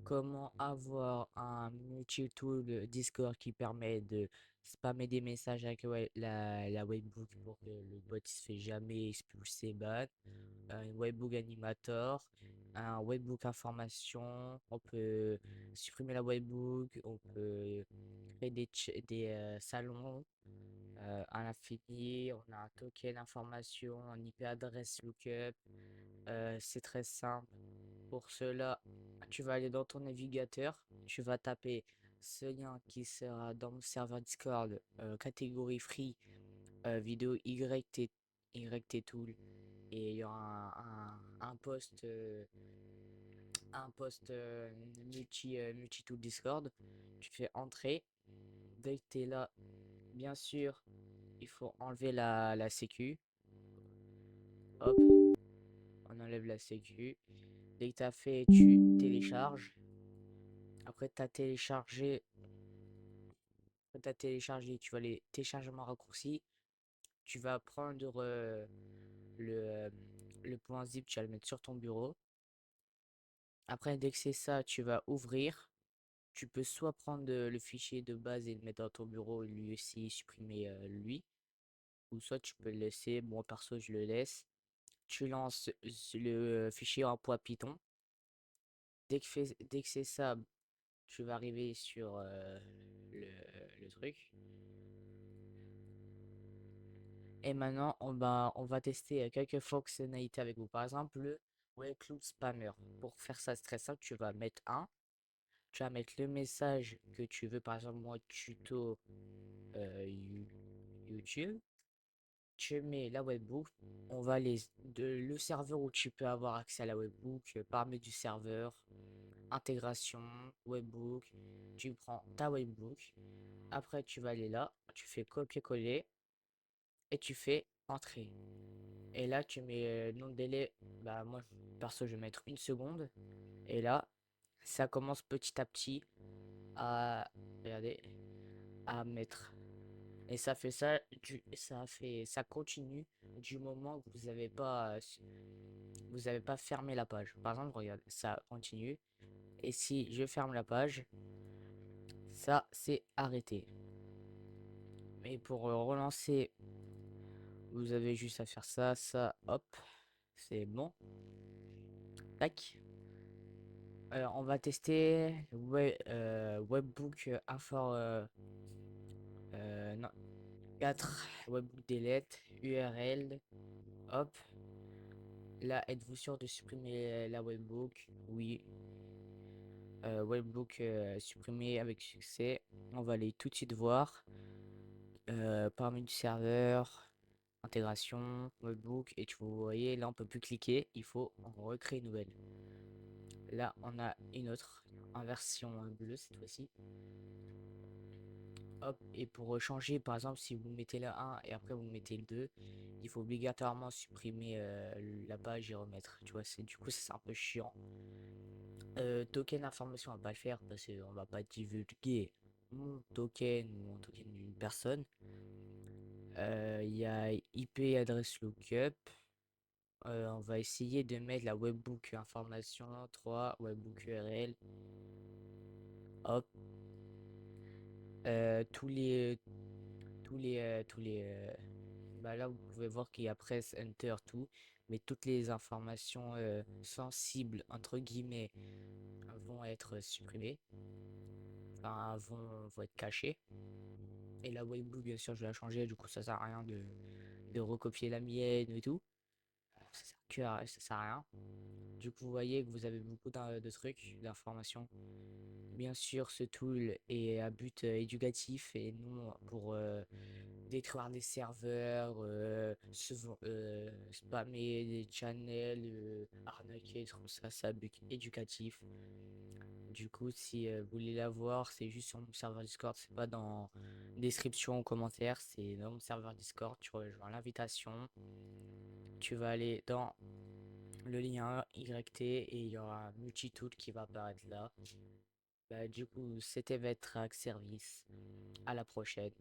Comment avoir un multi-tool Discord qui permet de spammer des messages avec la webbook pour que le bot ne se fait jamais expulser ban, un webbook animator, un webbook information, on peut supprimer la webbook, on peut créer des salons à l'infini, on a un token information, un IP adresse lookup, c'est très simple. Pour cela, tu vas aller dans ton navigateur, tu vas taper ce lien qui sera dans mon serveur Discord, catégorie free, vidéo YT Tool, et il y aura un post multi-tool Discord. Tu fais entrer. Dès que tu es là, bien sûr, il faut enlever la sécu. Hop, on enlève la sécu. Dès que tu as fait, tu télécharges. Après, tu as téléchargé. Après, tu as téléchargé, tu vas les téléchargements raccourcis. Tu vas prendre le, euh, le point zip, tu vas le mettre sur ton bureau. Après, dès que c'est ça, tu vas ouvrir. Tu peux soit prendre le fichier de base et le mettre dans ton bureau, lui aussi supprimer lui. Ou soit tu peux le laisser. Moi, perso, je le laisse. Tu lances le fichier en point Python. Dès que c'est ça, tu vas arriver sur le, le truc. Et maintenant, on va tester quelques fonctionnalités avec vous. Par exemple, le Webcloud Spammer. Pour faire ça, c'est très simple. Tu vas mettre tu vas mettre le message que tu veux. Par exemple, moi, tuto YouTube. Tu mets la webbook. On va le serveur où tu peux avoir accès à la webbook, paramètres du serveur, intégration, webbook. Tu prends ta webbook. Après, tu vas aller là. Tu fais copier-coller et tu fais entrer. Et là, tu mets nom de délai. Bah, moi, perso, je vais mettre une seconde. Et là, ça commence petit à petit à, regardez, à mettre. Et ça fait ça, ça continue du moment que vous avez pas fermé la page. Par exemple, regarde, ça continue. Et si je ferme la page, ça c'est arrêté. Mais pour relancer, vous avez juste à faire ça, hop, c'est bon. Tac. On va tester Webbook Infor non, 4 Webbook Delete URL. Hop. Là, êtes-vous sûr de supprimer la webbook? Oui. Webbook supprimé avec succès. On va aller tout de suite voir. Parmi du serveur, intégration, webbook. Et vous voyez, là, on peut plus cliquer. Il faut recréer une nouvelle. Là, on a une autre en version bleue cette fois-ci. Hop, et pour changer, par exemple, si vous mettez le 1 et après vous mettez le 2, il faut obligatoirement supprimer la page et remettre. Tu vois, du coup, c'est un peu chiant. Token information, on va pas le faire parce qu'on va pas divulguer mon token ou mon token d'une personne. Il y a IP adresse lookup. On va essayer de mettre la webbook information 3 webbook URL. Hop. Tous les tous les bah là vous pouvez voir qu'il y a press enter tout, mais toutes les informations sensibles entre guillemets vont être supprimées, enfin vont être cachées. Et la webbook bien sûr je vais la changer, du coup ça sert à rien de recopier la mienne et tout, ça sert à rien. Du coup vous voyez que vous avez beaucoup de trucs, d'informations. Bien sûr, ce tool est à but éducatif et non pour détruire des serveurs, spammer des channels, arnaquer, tout ça, c'est à but éducatif. Du coup, si vous voulez la voir, c'est juste sur mon serveur Discord, c'est pas dans description ou commentaire, c'est dans mon serveur Discord. Tu rejoins l'invitation, tu vas aller dans le lien YT et il y aura un multi-tool qui va apparaître là. Bah, du coup, c'était votre service. À la prochaine.